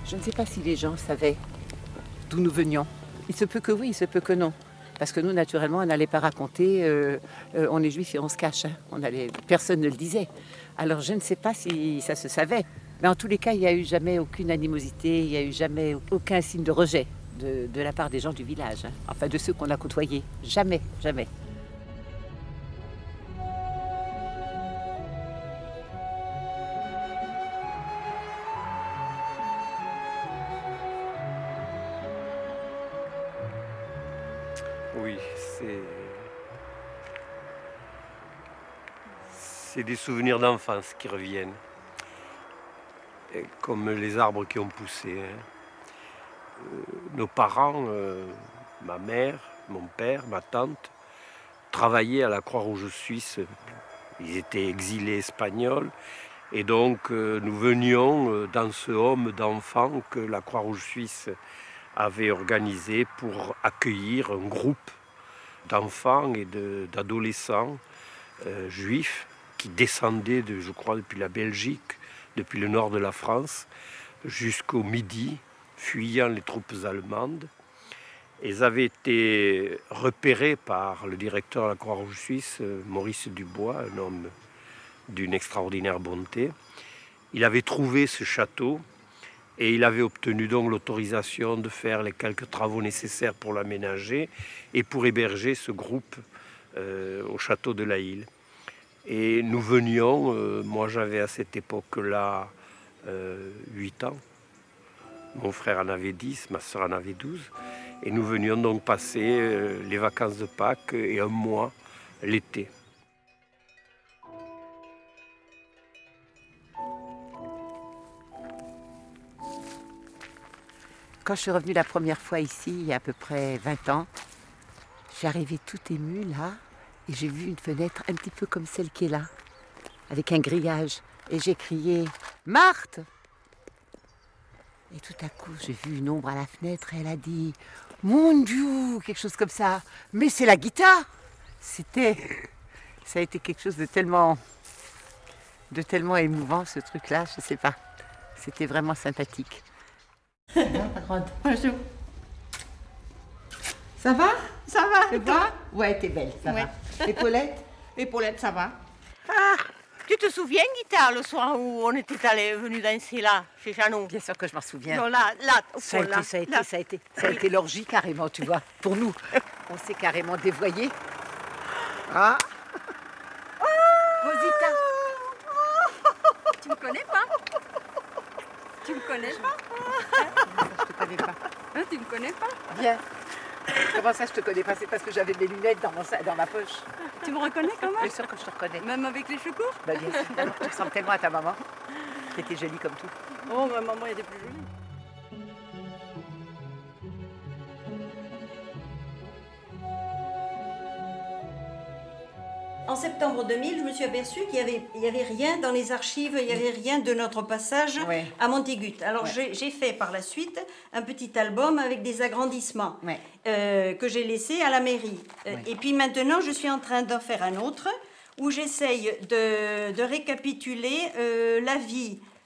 Je ne sais pas si les gens savaient d'où nous venions. Il se peut que oui, il se peut que non. Parce que nous, naturellement, on n'allait pas raconter on est juif et on se cache. Hein. Personne ne le disait. Alors je ne sais pas si ça se savait. Mais en tous les cas, il n'y a eu jamais aucune animosité, il n'y a eu jamais aucun signe de rejet de la part des gens du village. Hein. Enfin, de ceux qu'on a côtoyés. Jamais, jamais. Oui, c'est des souvenirs d'enfance qui reviennent, et comme les arbres qui ont poussé. Hein. Nos parents, ma mère, mon père, ma tante, travaillaient à la Croix-Rouge suisse. Ils étaient exilés espagnols et donc nous venions dans ce home d'enfants que la Croix-Rouge suisse avait organisé pour accueillir un groupe d'enfants et d'adolescents juifs qui descendaient, je crois, depuis la Belgique, depuis le nord de la France, jusqu'au Midi, fuyant les troupes allemandes. Ils avaient été repérés par le directeur de la Croix-Rouge suisse, Maurice Dubois, un homme d'une extraordinaire bonté. Il avait trouvé ce château et il avait obtenu donc l'autorisation de faire les quelques travaux nécessaires pour l'aménager et pour héberger ce groupe au château de la Île. Et nous venions, moi j'avais à cette époque-là 8 ans, mon frère en avait 10, ma soeur en avait 12, et nous venions donc passer les vacances de Pâques et un mois l'été. Quand je suis revenue la première fois ici, il y a à peu près 20 ans, je suis arrivée tout émue là, et j'ai vu une fenêtre un petit peu comme celle qui est là, avec un grillage. Et j'ai crié « Marthe !» Et tout à coup, j'ai vu une ombre à la fenêtre et elle a dit « Mon Dieu !» quelque chose comme ça. « Mais c'est la guitare !» Ça a été quelque chose de tellement émouvant, ce truc-là, je sais pas. C'était vraiment sympathique. Bonjour. Ça va? Ça va? Et toi? Ouais, t'es belle, ça Ouais. va. Et Paulette? Et Paulette, ça va? Ah, tu te souviens, Guitare, le soir où on était venus danser là, chez Jeannot? Bien sûr que je m'en souviens. Non, là, au Ça fond, là, là. a été l'orgie carrément, tu vois, pour nous. On s'est carrément dévoyés. Ah! Rosita! Tu me connais pas? Tu me connais pas? Je te connais pas. Hein, tu me connais pas? Bien. Comment ça, je te connais pas? C'est parce que j'avais mes lunettes dans ma poche. Tu me reconnais quand même? Bien sûr que je te reconnais. Même avec les cheveux courts? Bah, bien sûr. Tu ressembles tellement à ta maman, qui était jolie comme tout. Oh, ma maman était plus jolie. En septembre 2000, je me suis aperçue qu'il y avait rien dans les archives, il n'y avait rien de notre passage Ouais. à Montaigut. Alors Ouais. j'ai fait par la suite un petit album avec des agrandissements Ouais. que j'ai laissés à la mairie. Ouais. Et puis maintenant, je suis en train d'en faire un autre où j'essaye de récapituler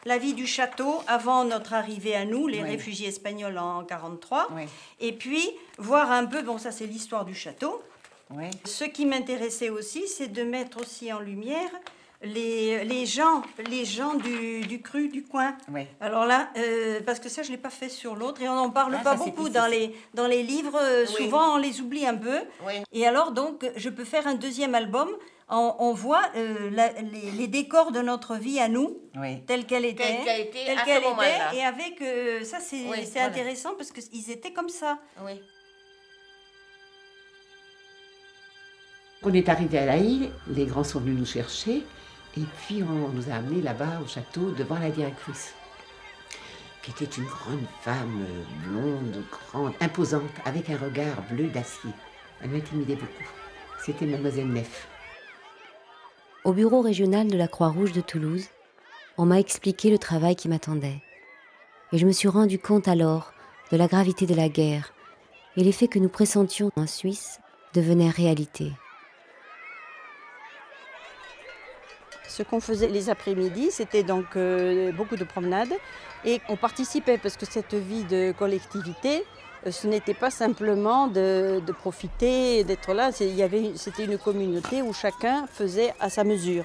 la vie du château avant notre arrivée à nous, les Oui. réfugiés espagnols en 1943. Oui. Et puis voir un peu, bon ça c'est l'histoire du château. Ouais. Ce qui m'intéressait aussi, c'est de mettre aussi en lumière les gens du cru du coin. Ouais. Alors là, parce que ça, je ne l'ai pas fait sur l'autre, et on n'en parle Ah, pas ça, c'est beaucoup difficile. dans les livres. Oui. Souvent, on les oublie un peu. Oui. Et alors, donc, je peux faire un deuxième album. On voit les décors de notre vie à nous, Oui. telle qu'elle était. Telle qu'elle était telle à ce qu'elle moment-là. et avec... ça, c'est Oui, c'est voilà. intéressant, parce qu'ils étaient comme ça. Oui. On est arrivé à la île, les grands sont venus nous chercher, et puis on nous a amenés là-bas au château devant la directrice, qui était une grande femme blonde, grande, imposante, avec un regard bleu d'acier. Elle m'intimidait beaucoup. C'était Mademoiselle Neff. Au bureau régional de la Croix-Rouge de Toulouse, on m'a expliqué le travail qui m'attendait. Et je me suis rendu compte alors de la gravité de la guerre et les faits que nous pressentions en Suisse devenaient réalité. Ce qu'on faisait les après-midi, c'était donc beaucoup de promenades et on participait parce que cette vie de collectivité, ce n'était pas simplement de profiter, d'être là, c'était une communauté où chacun faisait à sa mesure.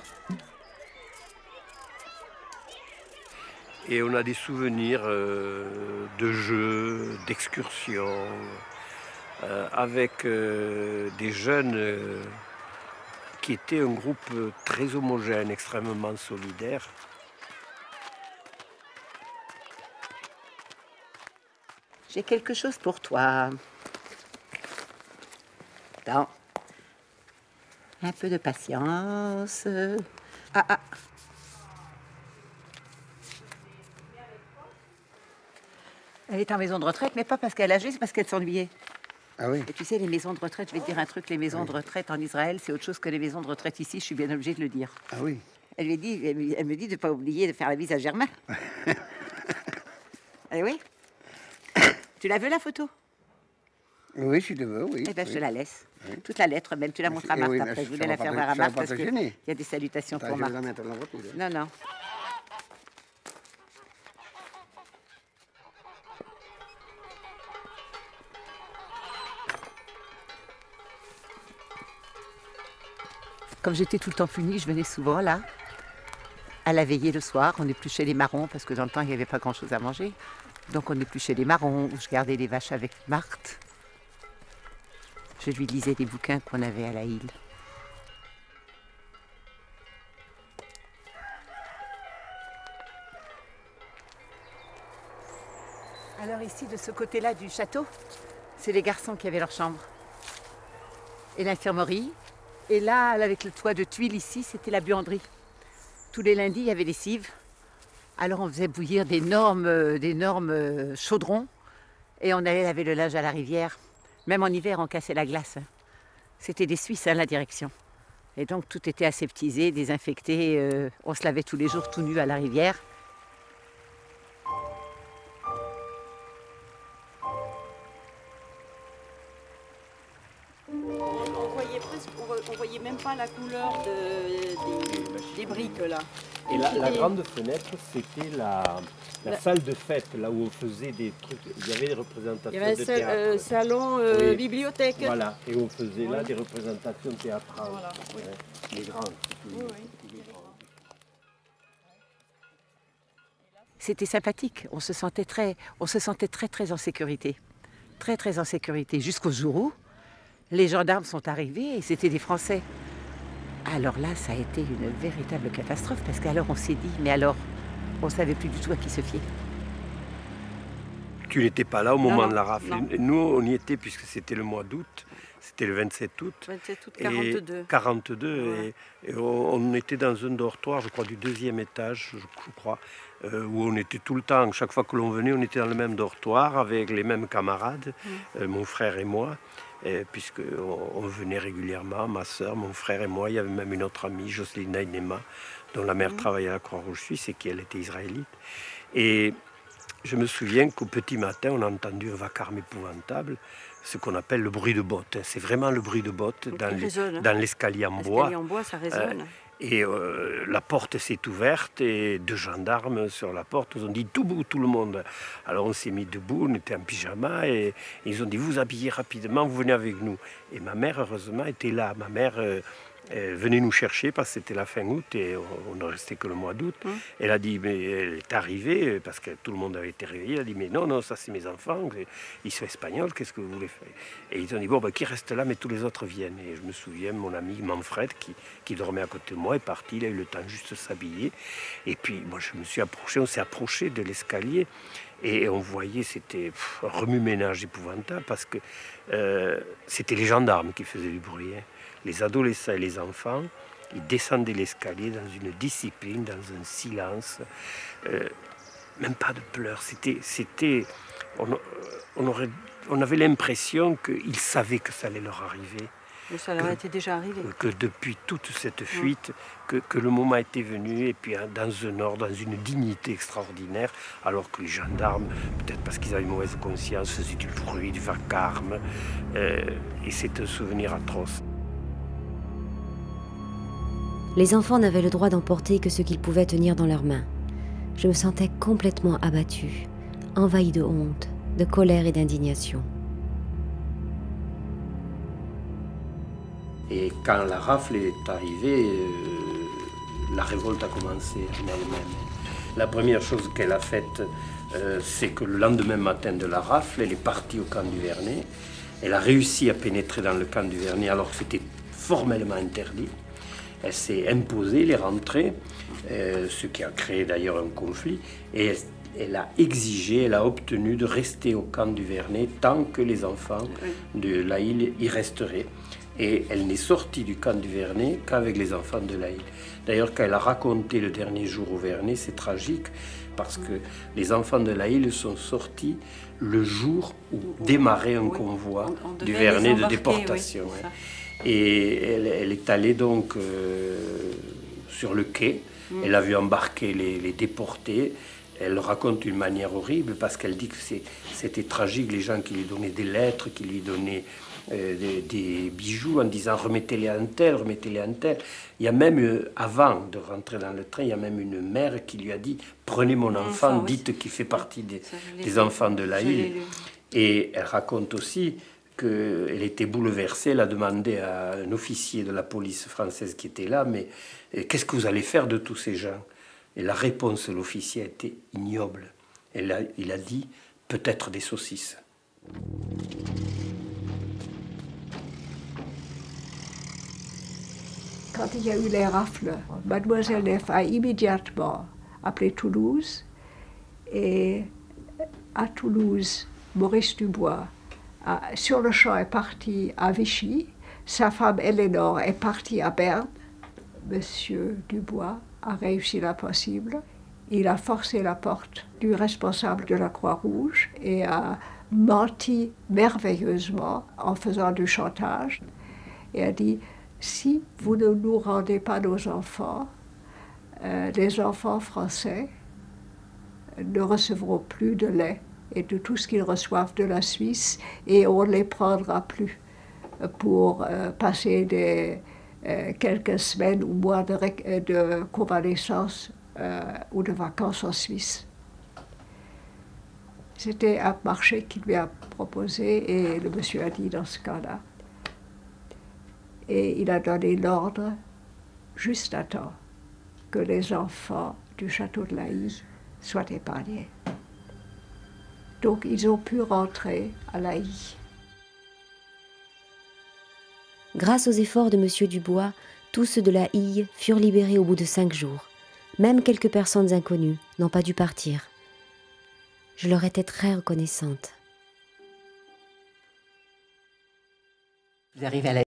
Et on a des souvenirs de jeux, d'excursions, avec des jeunes qui étaient un groupe très homogène, extrêmement solidaire. J'ai quelque chose pour toi. Attends. Un peu de patience. Ah. Elle est en maison de retraite, mais pas parce qu'elle est âgée, c'est parce qu'elle s'ennuyait. Ah oui. Et tu sais, les maisons de retraite, je vais te dire un truc, les maisons de retraite en Israël, c'est autre chose que les maisons de retraite ici, je suis bien obligée de le dire. Ah oui. Elle me dit de ne pas oublier de faire la bise à Germain. Eh oui. Tu la veux, la photo? Oui, si tu veux, oui. Eh bien, oui. je te la laisse. Oui. Toute la lettre, même, tu la montres à Marthe oui, mais après. Je ça voulais va la pas faire te- voir à ça va Marthe pas parce te qu'il gêner. y a des salutations Attends, pour je vais Marthe. la mettre dans la voiture. Non. Comme j'étais tout le temps punie, je venais souvent là, à la veillée le soir. On épluchait les marrons parce que dans le temps, il n'y avait pas grand-chose à manger. Donc on épluchait les marrons, où je gardais les vaches avec Marthe. Je lui lisais des bouquins qu'on avait à la île. Alors ici, de ce côté-là du château, c'est les garçons qui avaient leur chambre. Et l'infirmerie. Et là, avec le toit de tuiles ici, c'était la buanderie. Tous les lundis, il y avait des cives. Alors on faisait bouillir d'énormes chaudrons et on allait laver le linge à la rivière. Même en hiver, on cassait la glace. C'était des Suisses, la direction. Et donc tout était aseptisé, désinfecté. On se lavait tous les jours tout nu à la rivière. On voyait même pas la couleur des briques là. Et la grande fenêtre, c'était la salle de fête, là où on faisait des trucs. Il y avait des représentations Il y avait de théâtre. un salon Oui. bibliothèque. Voilà, et on faisait là des représentations théâtrales. Voilà, oui. Les grandes. C'était sympathique. On se sentait très en sécurité. Très en sécurité. Jusqu'au jour où les gendarmes sont arrivés et c'était des Français. Alors là, ça a été une véritable catastrophe parce qu'alors on s'est dit, mais alors, on ne savait plus du tout à qui se fier. Tu n'étais pas là au moment Non, de la rafle. non. Nous, on y était puisque c'était le mois d'août. C'était le 27 août. 27 août Et 42. 42. Ouais. Et on était dans un dortoir, je crois, du 2e étage, je crois, où on était tout le temps. Chaque fois que l'on venait, on était dans le même dortoir avec les mêmes camarades, mon frère et moi. Puisqu'on venait régulièrement, ma soeur, mon frère et moi. Il y avait même une autre amie, Jocelyne Nainema, dont la mère travaillait à la Croix-Rouge suisse et qu'elle était israélite. Et je me souviens qu'au petit matin, on a entendu un vacarme épouvantable, ce qu'on appelle le bruit de bottes. C'est vraiment le bruit de bottes dans l'escalier en bois. L'escalier en bois, ça résonne. Et la porte s'est ouverte et 2 gendarmes sur la porte nous ont dit debout tout le monde. Alors on s'est mis debout, on était en pyjama et ils ont dit vous habillez rapidement, vous venez avec nous. Et ma mère heureusement était là. Ma mère venait nous chercher parce que c'était la fin août et on ne restait que le mois d'août. Elle a dit mais elle est arrivée parce que tout le monde avait été réveillé. Elle a dit mais non ça c'est mes enfants, ils sont espagnols, qu'est-ce que vous voulez faire? Et ils ont dit bon qui reste là mais tous les autres viennent. Et je me souviens mon ami Manfred qui dormait à côté de moi est parti, il a eu le temps juste de s'habiller. Et puis moi je me suis approché, on s'est approché de l'escalier et on voyait c'était un remue-ménage épouvantable parce que c'était les gendarmes qui faisaient du bruit. Les adolescents et les enfants, ils descendaient l'escalier dans une discipline, dans un silence, même pas de pleurs. On avait l'impression qu'ils savaient que ça allait leur arriver. Mais ça leur était déjà arrivé. Que depuis toute cette fuite, que le moment était venu, et puis dans un ordre, dans une dignité extraordinaire, alors que les gendarmes, peut-être parce qu'ils avaient une mauvaise conscience, faisaient du bruit, du vacarme, et c'est un souvenir atroce. Les enfants n'avaient le droit d'emporter que ce qu'ils pouvaient tenir dans leurs mains. Je me sentais complètement abattue, envahie de honte, de colère et d'indignation. Et quand la rafle est arrivée, la révolte a commencé en elle-même. La première chose qu'elle a faite, c'est que le lendemain matin de la rafle, elle est partie au camp du Vernet. Elle a réussi à pénétrer dans le camp du Vernet alors que c'était formellement interdit. Elle s'est imposée, elle est rentrée, ce qui a créé d'ailleurs un conflit. Et elle a exigé, elle a obtenu de rester au camp du Vernet tant que les enfants de l'Aïle y resteraient. Et elle n'est sortie du camp du Vernet qu'avec les enfants de l'Aïle. D'ailleurs, quand elle a raconté le dernier jour au Vernet, c'est tragique, parce que les enfants de l'Aïle sont sortis le jour où démarrait un convoi du Vernet de déportation. Oui, et elle est allée donc sur le quai, elle a vu embarquer les déportés. Elle raconte d'une manière horrible parce qu'elle dit que c'était tragique, les gens qui lui donnaient des lettres, qui lui donnaient des bijoux en disant remettez-les à un tel, remettez-les à un tel. Il y a même, avant de rentrer dans le train, il y a même une mère qui lui a dit prenez mon enfant, dites qu'il fait partie des enfants de l'Aïle. Et elle raconte aussi qu'elle était bouleversée, elle a demandé à un officier de la police française qui était là, mais qu'est-ce que vous allez faire de tous ces gens? Et la réponse de l'officier a été ignoble. Il a dit peut-être des saucisses. Quand il y a eu les rafles, Mademoiselle Neff a immédiatement appelé Toulouse. Et à Toulouse, Maurice Dubois, sur le champ, est parti à Vichy. Sa femme Éléonore est partie à Berne. Monsieur Dubois a réussi l'impossible. Il a forcé la porte du responsable de la Croix-Rouge et a menti merveilleusement en faisant du chantage. Et a dit, si vous ne nous rendez pas nos enfants, les enfants français ne recevront plus de lait et de tout ce qu'ils reçoivent de la Suisse et on ne les prendra plus pour passer quelques semaines ou mois de convalescence ou de vacances en Suisse. C'était un marché qu'il lui a proposé et le monsieur a dit dans ce cas-là. Et il a donné l'ordre, juste à temps, que les enfants du château de l'Aïle soient épargnés. Donc ils ont pu rentrer à l'Aïle. Grâce aux efforts de M. Dubois, tous ceux de la Hille furent libérés au bout de 5 jours. Même quelques personnes inconnues n'ont pas dû partir. Je leur étais très reconnaissante. Vous arrivez à la